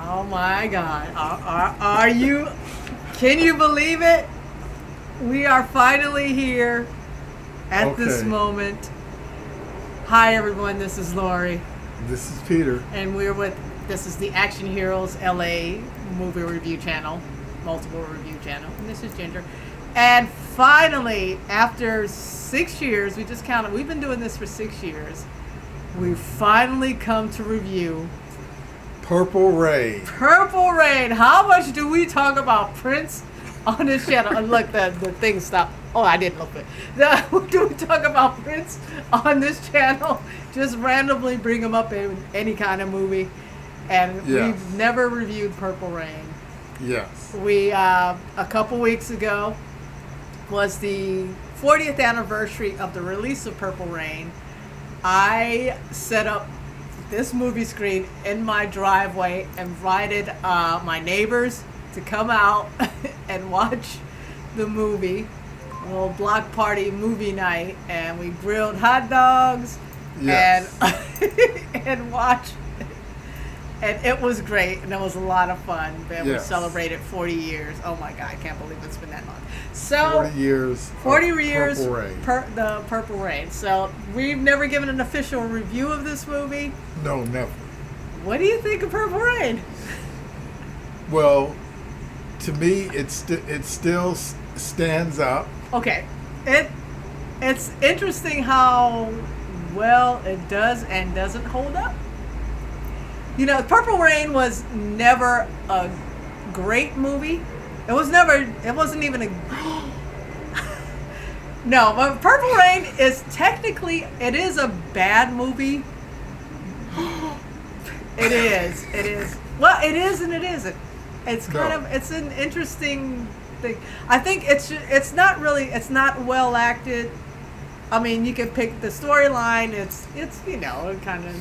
Oh my God. Are you, can you believe it? We are finally here at this Okay. moment. Hi everyone, this is Lori. This is Peter. And this is the Action Heroes LA movie review channel, multiple review channel. And this is Ginger. And finally, after 6 years, we've been doing this for 6 years. We've finally come to review Purple Rain. Purple Rain. How much do we talk about Prince on this channel? And look, the thing stopped. Oh, I didn't look it. Do we talk about Prince on this channel? Just randomly bring him up in any kind of movie. And we've never reviewed Purple Rain. Yes. We, a couple weeks ago, was the 40th anniversary of the release of Purple Rain. I set up this movie screen in my driveway, invited my neighbors to come out and watch the movie, a little block party movie night, and we grilled hot dogs and watched, and it was great, and it was a lot of fun. And we celebrated 40 years. Oh my God, I can't believe it's been that long. So 40 years. 40 years. Purple Rain. The Purple Rain. So we've never given an official review of this movie. No, never. What do you think of Purple Rain? Well, to me, it still stands up. Okay, it's interesting how well it does and doesn't hold up. You know, Purple Rain was never a great movie. It wasn't even a no, but Purple Rain is it is a bad movie. It is. Well, it is and it isn't. It's it's an interesting thing. I think it's not well acted. I mean, you can pick the storyline. It's you know, it kind of.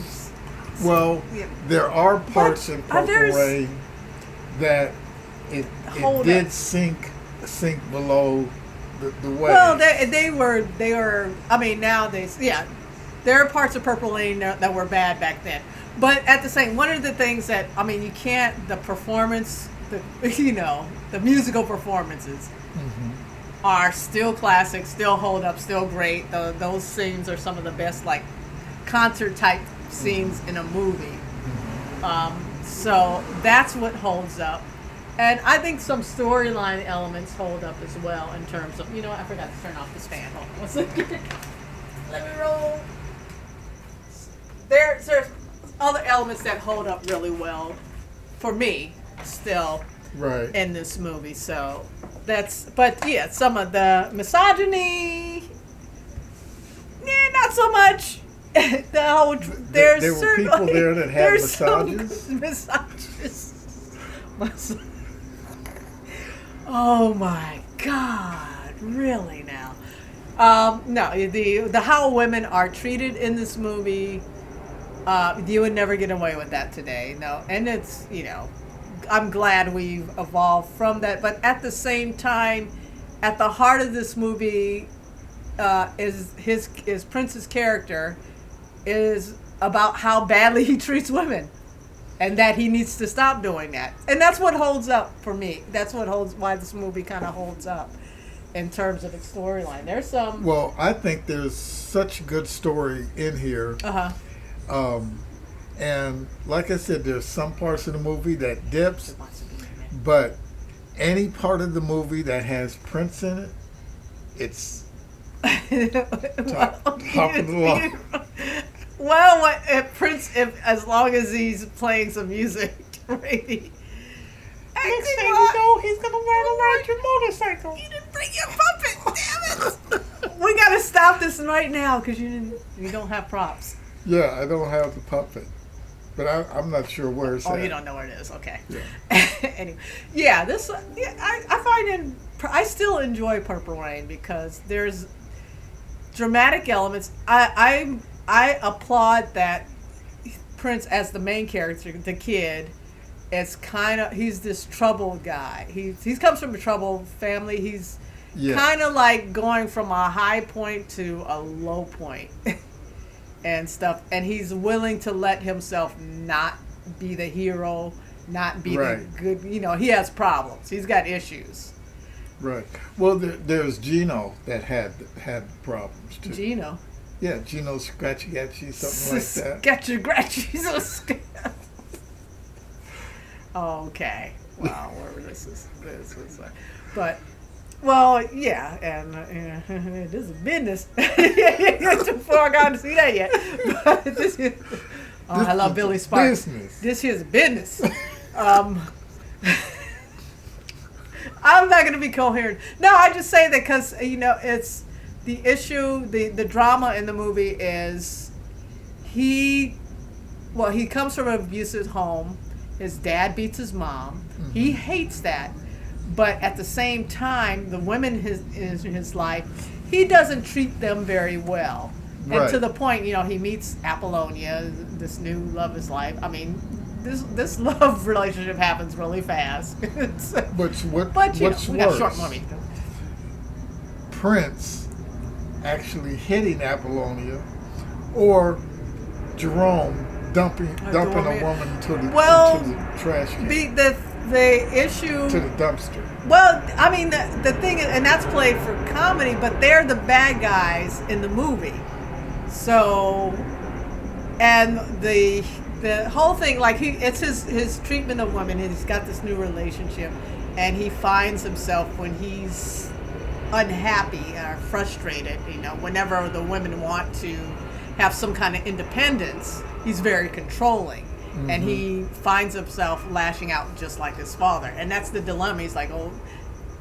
Well, there are parts in Purple Rain that it did sink below the way. Well, they were. I mean, nowadays, there are parts of Purple Rain that were bad back then. But at the same, one of the things that you can't, the performance, the musical performances are still classic, still hold up, still great. Those scenes are some of the best, like concert type scenes in a movie. So that's what holds up. And I think some storyline elements hold up as well in terms of, I forgot to turn off this fan. Hold on one second. Let me roll. There's other elements that hold up really well for me still in this movie. So some of the misogyny, not so much. There were people there that had misogynists. Oh my God! Really now? No, the how women are treated in this movie, you would never get away with that today. No, and it's I'm glad we've evolved from that. But at the same time, at the heart of this movie, is Prince's character is about how badly he treats women. And that he needs to stop doing that. And that's what holds up for me. That's why this movie kind of holds up in terms of its storyline. There's some... Well, I think there's such good story in here. And like I said, there's some parts of the movie that dips. But any part of the movie that has Prince in it, it's top of the line. Well, Prince, as long as he's playing some music, right? Next thing you know, he's gonna ride your motorcycle. You didn't bring your puppet, damn it! We gotta stop this right now because you don't have props. Yeah, I don't have the puppet, but I'm not sure where it's at. Oh, you don't know where it is? Okay. Yeah. Anyway, I still enjoy Purple Rain because there's dramatic elements. I applaud that Prince as the main character, the kid, he's this troubled guy. He comes from a troubled family. He's kind of like going from a high point to a low point and stuff. And he's willing to let himself not be the hero not be the Right. good. He has problems. He's got issues. Right. Well, there's Gino that had problems too. Gino. Yeah, Gino Scratchy Gatchy, something like that. Sketchy Gratchy. Okay. Wow, where this was but well, yeah, and this is business. Too far gone to see that yet. But I love Billy Sparks. Business. This here's business. I'm not going to be coherent. No, I just say that because it's the issue. The drama in the movie is he comes from an abusive home. His dad beats his mom. Mm-hmm. He hates that. But at the same time, the women in his life, he doesn't treat them very well. And Right. to the point, he meets Apollonia, this new love of his life. I mean, this love relationship happens really fast. What's we got worse? short movie. Prince actually hitting Apollonia, or Jerome dumping a woman into the trash can, The issue to the dumpster. Well, I mean, the thing is, and that's played for comedy, but they're the bad guys in the movie. So, and the whole thing, like it's his treatment of women. He's got this new relationship, and he finds himself when he's unhappy or frustrated. Whenever the women want to have some kind of independence, he's very controlling. Mm-hmm. And he finds himself lashing out just like his father, and that's the dilemma. He's like, oh,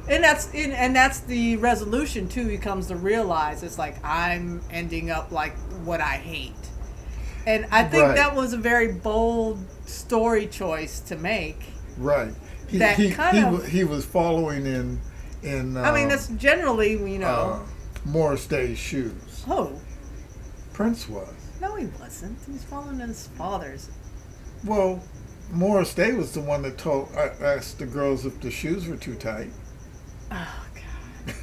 and that's the resolution too. He comes to realize it's like I'm ending up like what I hate, and I think that was a very bold story choice to make. Right. He was following in. I mean, that's generally Morris Day's shoes. Oh, Prince was. No, he wasn't. He was following in his father's. Well, Morris Day was the one that asked the girls if the shoes were too tight. Oh God.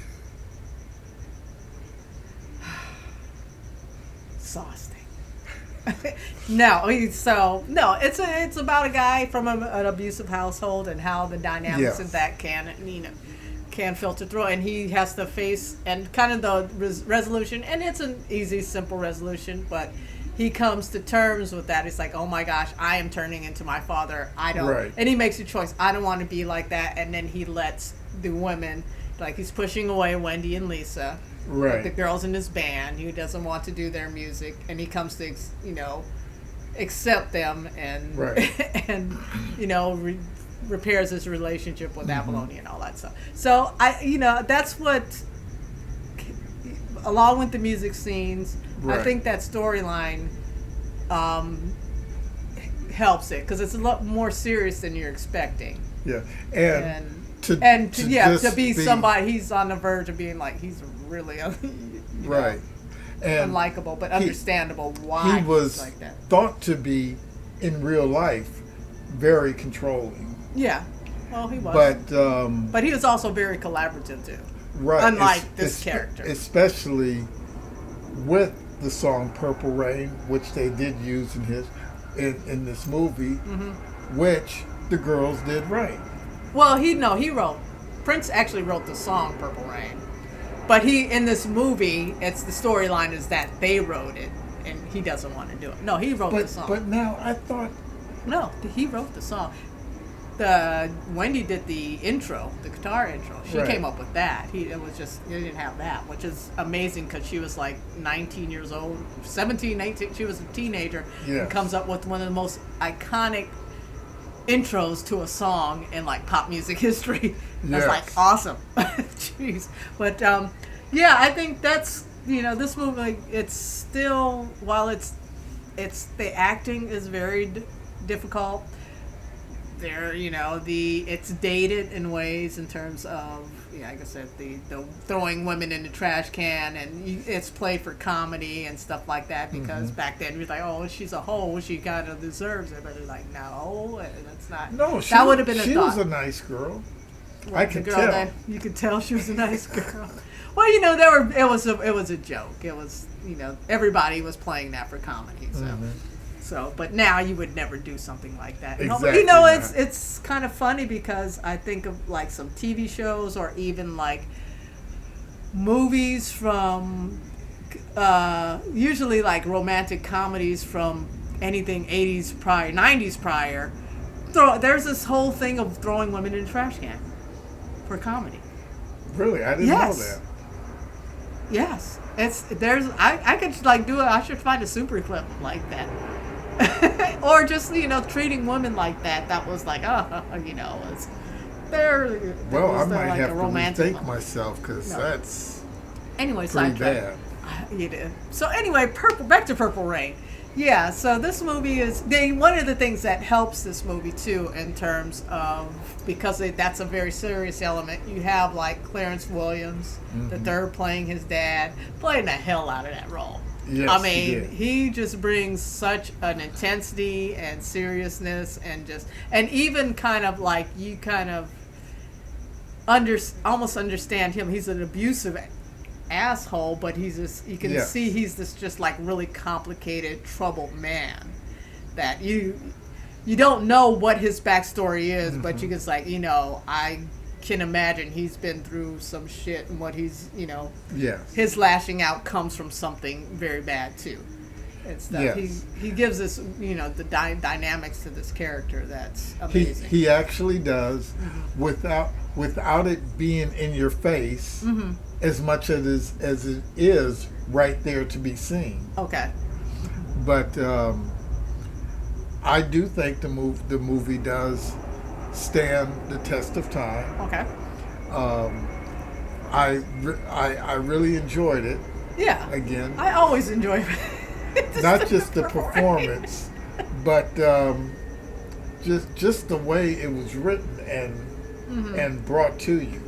Exhausting. It's about a guy from an abusive household and how the dynamics of that can filter through, and he has to face and kind of the resolution, and it's an easy, simple resolution, but he comes to terms with that. It's like, oh my gosh, I am turning into my father. And he makes a choice. I don't want to be like that. And then he lets the women, like he's pushing away Wendy and Lisa, the girls in his band. He doesn't want to do their music, and he comes to, accept them and repairs his relationship with Apollonia and all that stuff. So that's what, along with the music scenes. Right. I think that storyline helps it because it's a lot more serious than you're expecting. Yeah, to be somebody, he's on the verge of being like he's really unlikable, but understandable why he was like that. Thought to be in real life very controlling. Yeah, well he was, but he was also very collaborative too. Right, unlike this character, especially with the song "Purple Rain," which they did use in this movie, which the girls did right. Well, Prince actually wrote the song "Purple Rain," but in this movie, it's the storyline is that they wrote it, and he doesn't want to do it. No, he wrote the song. But now I thought, no, he wrote the song. Wendy did the intro, the guitar intro. She came up with that. He didn't have that, which is amazing because she was like 19 years old, 17, 18. She was a teenager and comes up with one of the most iconic intros to a song in like pop music history. That's like awesome. Jeez. But I think that's this movie. It's still while it's the acting is very difficult. It's dated in ways in terms of, like I said, the throwing women in the trash can, and it's played for comedy and stuff like that because back then you're like, oh, she's a hoe, she kind of deserves it, but they're like, no, that's not. No, that would have been she was a nice girl. Well, I could tell. You could tell she was a nice girl. Well, it was a joke. It was everybody was playing that for comedy, so. So, but now you would never do something like that. Exactly You know, not. it's kind of funny because I think of like some TV shows or even like movies from usually like romantic comedies from anything 80s prior, 90s prior. There's this whole thing of throwing women in a trash can for comedy. Really, I didn't know that. Yes, I could like do it. I should find a super clip like that, or just treating women like that. That was like it's there. Well, I might like have a to romantic rethink myself because that's anyway pretty sidetrack. bad. You did. So anyway, back to Purple Rain. Yeah, so this movie is one of the things that helps this movie too in terms of because that's a very serious element. You have like Clarence Williams, the third, playing his dad, playing the hell out of that role. Yes, I mean, he just brings such an intensity and seriousness and even kind of like you kind of almost understand him. He's an abusive asshole, but you can see he's this just like really complicated, troubled man that you don't know what his backstory is, but you can like, I can imagine he's been through some shit and what he's, his lashing out comes from something very bad too. And stuff. Yes. He gives us, the dynamics to this character that's amazing. He actually does without it being in your face. As much as it is right there to be seen. Okay. But I do think the movie does stand the test of time. Okay. I really enjoyed it. Yeah. Again, I always enjoy not just the performance, but just the way it was written and brought to you.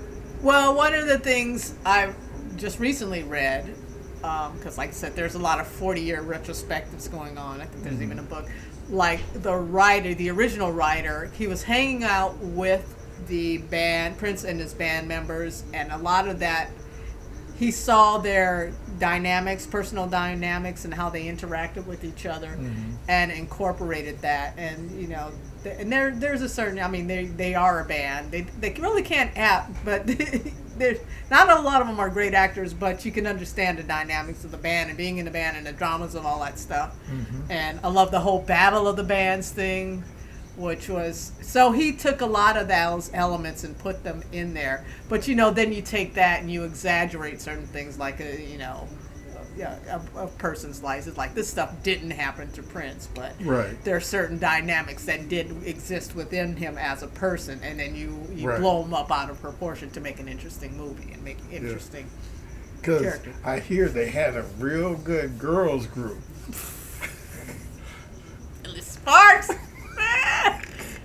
Well, one of the things I just recently read, because like I said, there's a lot of 40-year retrospectives going on. I think there's even a book. Like the original writer, he was hanging out with the band, Prince and his band members, and a lot of that, he saw their dynamics, personal dynamics, and how they interacted with each other, and incorporated that. And and there's a certain, I mean, they are a band. They really can't act, but there's not a lot of them are great actors, but you can understand the dynamics of the band and being in the band and the dramas of all that stuff. And I love the whole Battle of the Bands thing, which was, so he took a lot of those elements and put them in there. But then you take that and you exaggerate certain things, like a person's life. It's like, this stuff didn't happen to Prince, but there are certain dynamics that did exist within him as a person, and then you blow them up out of proportion to make an interesting movie and make interesting because I hear they had a real good girls group. Sparks.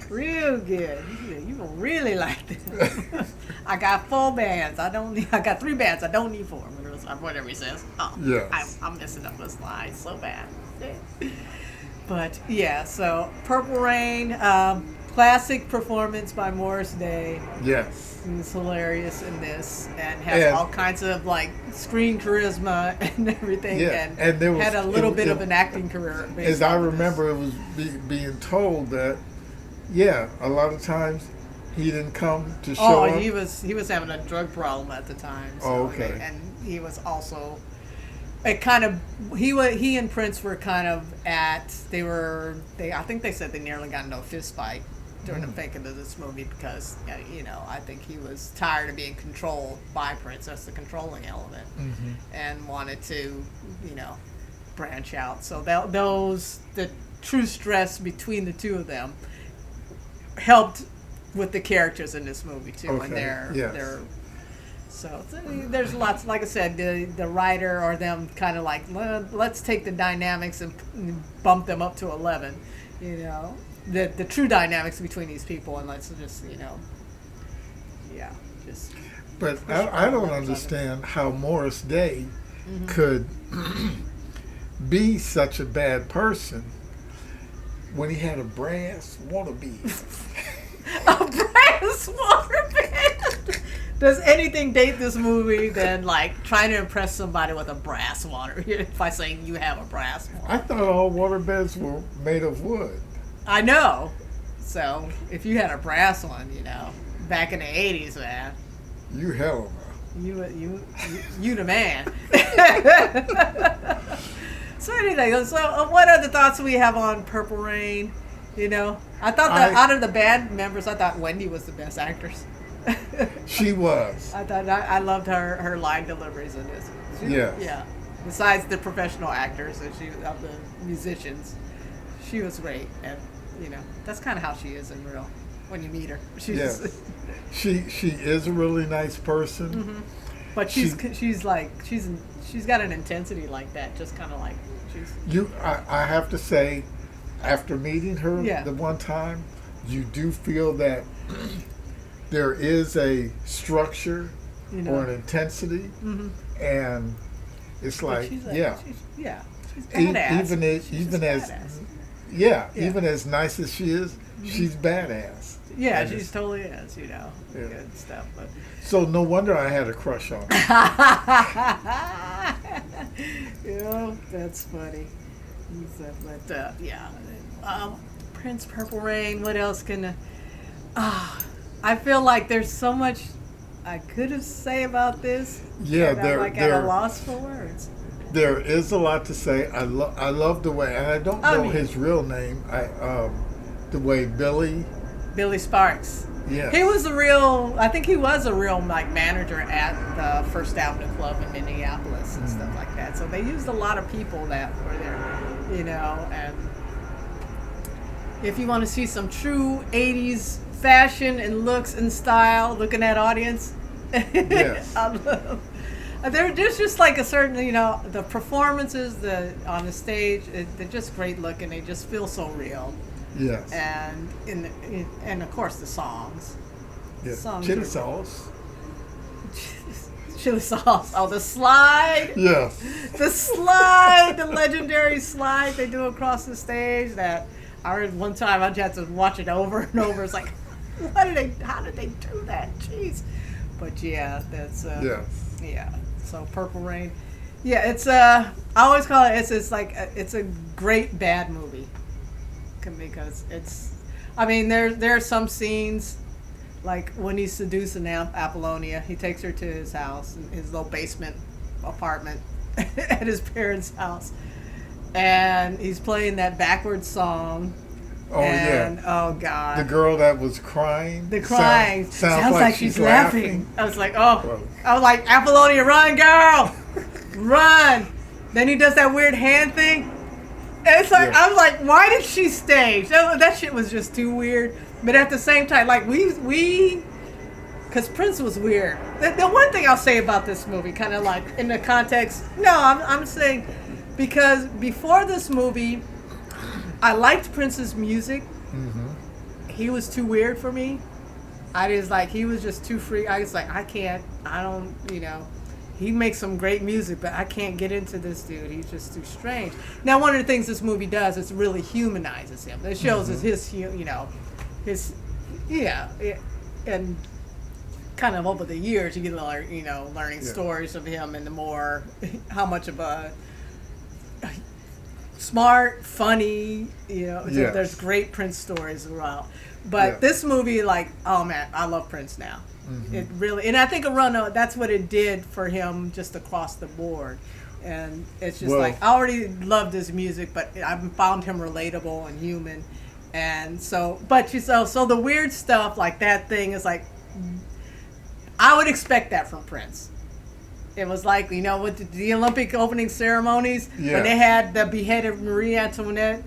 Real good. You will really like this. I got 4 bands. I got 3 bands. I don't need 4. Whatever he says. Oh, yes. I'm messing up this line so bad. But yeah, so Purple Rain, classic performance by Morris Day. Yes. He's hilarious in this and has all kinds of like screen charisma and everything. Yeah. And there was, had a little bit of an acting career. As I remember, it was being told that, a lot of times he didn't come to show up. He was having a drug problem at the time. So okay. And he was also, he and Prince were kind of I think they said they nearly got into a fist fight during the making of this movie because, I think he was tired of being controlled by Prince. That's the controlling element. And wanted to, branch out. So the true stress between the two of them helped with the characters in this movie too. Okay. And they're so there's lots, like I said, the writer or them kind of like, let's take the dynamics and bump them up to 11, the true dynamics between these people, and let's just just. But I don't understand how Morris Day could be such a bad person when he had a brass water bed. A brass water bed. Does anything date this movie than like trying to impress somebody with a brass water by saying you have a brass one? I thought all waterbeds were made of wood. I know. So if you had a brass one, back in the '80s, man, You hell of a. you the man. So anyway, what other thoughts do we have on Purple Rain? I thought that out of the band members, I thought Wendy was the best actress. She was. I loved her line deliveries in this. Yes. Yeah. Besides the professional actors and of the musicians, she was great, and that's kind of how she is in real. When you meet her, Yes. She is a really nice person. Mm-hmm. But she's got an intensity like that, just kind of like she's. I have to say, after meeting her Yeah. the one time, you do feel that there is a structure or an intensity, and it's like she's badass. Even as nice as she is, she's badass. Yeah, And she it's- totally is. Good stuff. But So no wonder I had a crush on her. that's funny. But Prince, Purple Rain. What else can? I feel like there's so much I could have say about this. Yeah, and I'm at a loss for words. There is a lot to say. I love the way, and I don't know his real name. The way Billy Sparks. Yeah. He was I think he was a real manager at the First Avenue Club in Minneapolis and stuff like that. So they used a lot of people that were there, and if you want to see some true 80s fashion and looks and style, look in that audience. Yes. There's just like a certain, the performances on the stage, they're just great looking. They just feel so real. Yes. And of course the songs. Yes. Songs Chili are- sauce. Chili sauce. Oh, the slide. Yes. The slide, the legendary slide they do across the stage that I heard one time. I had to watch it over and over. It's like, how did they do that? Jeez. But yeah, that's Yes. yeah. So Purple Rain. Yeah, it's I always call it it's like it's a great bad movie because there are some scenes like when he's seducing Apollonia, he takes her to his house, his little basement apartment at his parents' house, and he's playing that backwards song. Oh and, yeah. Oh God. The girl that was crying. The crying sounds like she's laughing. I was like, oh. Whoa. I was like, Apollonia, run, girl, run. Then he does that weird hand thing. And it's like, Yeah. I was like, why did she stay? That shit was just too weird. But at the same time, like because Prince was weird. The one thing I'll say about this movie, kind of like in the context, I'm saying because before this movie, I liked Prince's music. Mm-hmm. He was too weird for me. He was just too free. I was like, he makes some great music, but I can't get into this dude. He's just too strange. Now, one of the things this movie does is really humanizes him. It shows us and kind of over the years, you get learning stories of him and how much of a smart, funny, Yes. there's great Prince stories as well. But this movie, oh man, I love Prince now. Mm-hmm. It really, and I think that's what it did for him just across the board. And it's just I already loved his music, but I found him relatable and human. And so the weird stuff like that thing is like, I would expect that from Prince. It was like, with the Olympic opening ceremonies, when they had the beheaded Marie Antoinette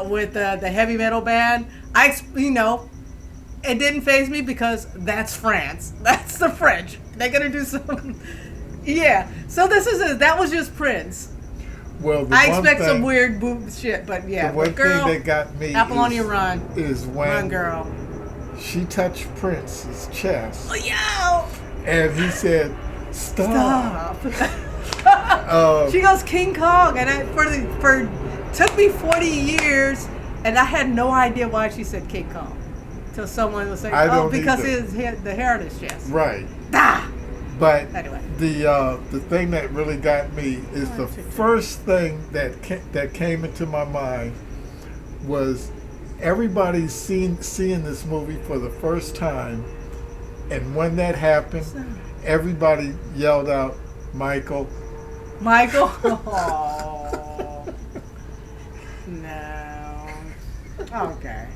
with the heavy metal band, it didn't faze me because that's France. That's the French. They're going to do something. Yeah. So that was just Prince. Well, I expect some weird boob shit, but yeah. The one girl, thing that got me Apollonia, run. is when Run, girl. she touched Prince's chest, Oh, yeah. and he said, "Stop." She goes King Kong, and took me 40 years, and I had no idea why she said King Kong. So someone will say, I "Oh, don't because either. the heritage chest." Right. Ah! But Anyway. the thing that really got me is the first thing that came into my mind was everybody seeing this movie for the first time, and when that happened, everybody yelled out, "Michael!" Michael. Oh no. Okay.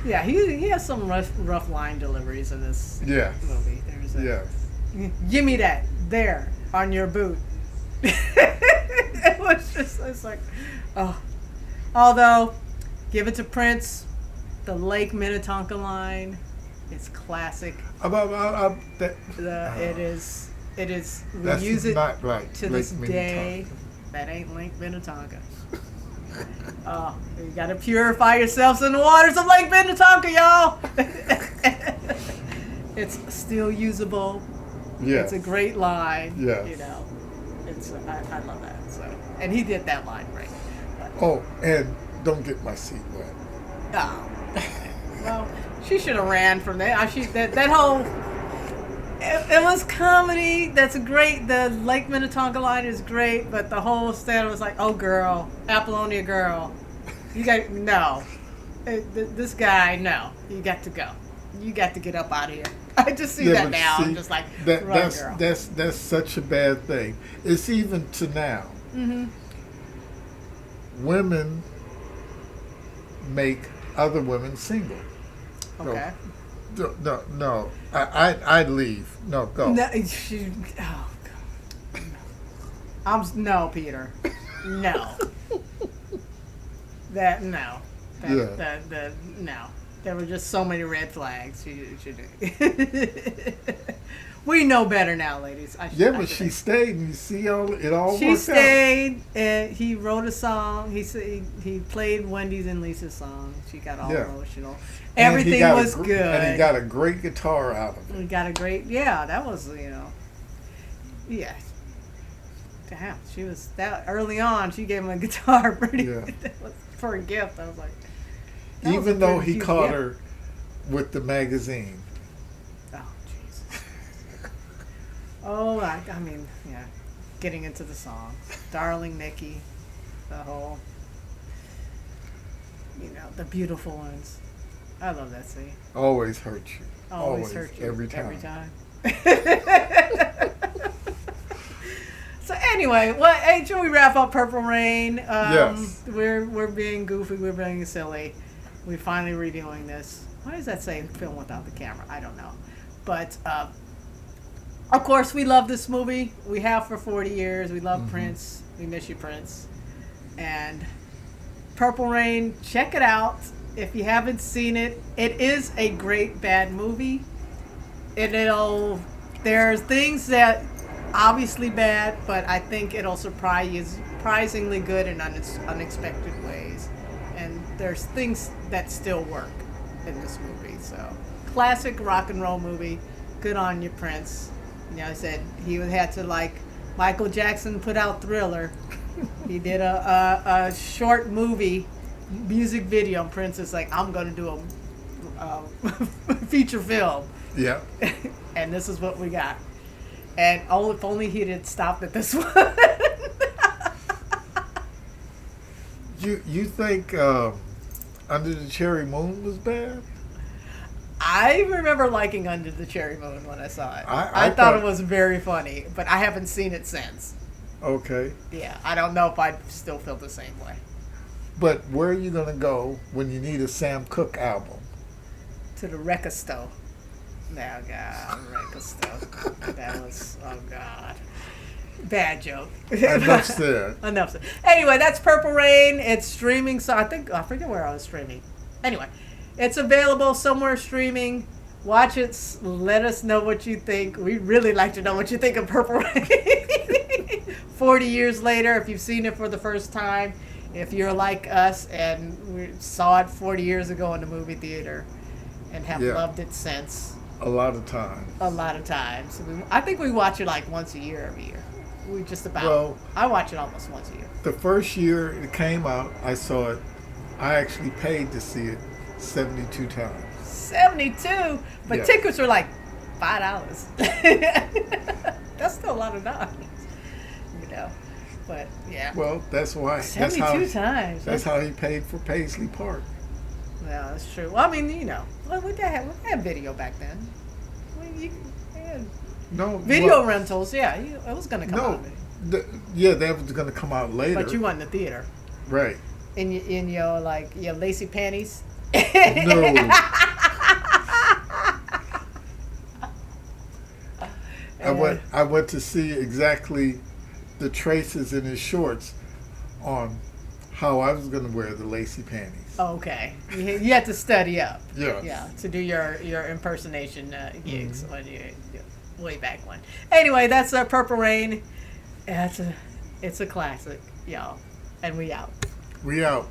Yeah, he has some rough line deliveries in this Yes. movie. There's a, Yes. Give me that there on your boot. It was just, it's like, oh. Although, give it to Prince, the Lake Minnetonka line is classic. It is. We That's use it not right. to this day. That ain't Lake Minnetonka. Oh, you gotta purify yourselves in the waters of Lake Minnetonka, y'all. It's still usable. Yes. It's a great line. Yes. You know, I love that. So, and he did that line right. But, Oh, and don't get my seat wet. oh, well, she should have ran from there. That whole. It was comedy. That's great. The Lake Minnetonka line is great, but the whole stand was like, "Oh, girl, Apollonia girl, you got no. This guy, no. You got to go. You got to get up out of here." I just see that now. I'm just like, run, girl. That's such a bad thing. It's even to now. Mm-hmm. Women make other women single. Okay. No. I'd leave. No, go. No, oh God. No, Peter. No. No. No. There were just so many red flags. We know better now, ladies. But she stayed, and you see it all worked out. She stayed. He wrote a song. He played Wendy's and Lisa's song. She got all emotional. Everything was good. And he got a great guitar out of it. He got a great, that was, yeah. Damn, she was that early on. She gave him a guitar for a gift. I was like, even though he caught her with the magazine. Oh, jeez. Oh, I mean, yeah. Getting into the song, Darling Nikki, the whole, the beautiful ones. I love that scene. Always hurt you. Always hurt you. Every time. So anyway, hey, should we wrap up Purple Rain? Yes. We're being goofy. We're being silly. We're finally reviewing this. Why does that say film without the camera? I don't know. But, of course, we love this movie. We have for 40 years. We love Prince. We miss you, Prince. And Purple Rain, check it out. If you haven't seen it, it is a great bad movie. There's things that obviously bad, but I think it'll surprise you surprisingly good in unexpected ways. And there's things that still work in this movie. So, classic rock and roll movie. Good on you, Prince. I said he had to, like Michael Jackson put out Thriller. He did a short movie music video, and Prince is like, I'm going to do a feature film. Yeah. And this is what we got. And if only he did stop at this one. You think Under the Cherry Moon was bad? I remember liking Under the Cherry Moon when I saw it. I thought it was very funny, but I haven't seen it since. Okay. Yeah, I don't know if I still feel the same way. But where are you going to go when you need a Sam Cooke album? To the Record Store. Oh, God, Record Store. That was, oh, God. Bad joke. Enough said. Enough said. Anyway, that's Purple Rain. It's streaming, so I forget where I was streaming. Anyway, it's available somewhere streaming. Watch it. Let us know what you think. We'd really like to know what you think of Purple Rain. 40 years later, if you've seen it for the first time, if you're like us and we saw it 40 years ago in the movie theater and have loved it since. A lot of times. I think we watch it like once a year every year. We just about. I watch it almost once a year. The first year it came out, I saw it. I actually paid to see it 72 times. 72, but Yeah. tickets were like $5. That's still a lot of dollars, you know. But yeah, Well, that's why. 72 times. That's how he paid for Paisley Park. Yeah, that's true. Well, I mean, you know, what they had video back then. They had No video rentals. Yeah, it was gonna come out. Yeah, that was going to come out later. But you went in the theater Right. in your like your lacy panties. No. I went to see exactly the traces in his shorts on how I was going to wear the lacy panties. Okay, you had to study up. Yeah. Yeah, to do your impersonation gigs when you way back when. Anyway, that's Purple Rain. It's a classic, y'all, and we out. We out.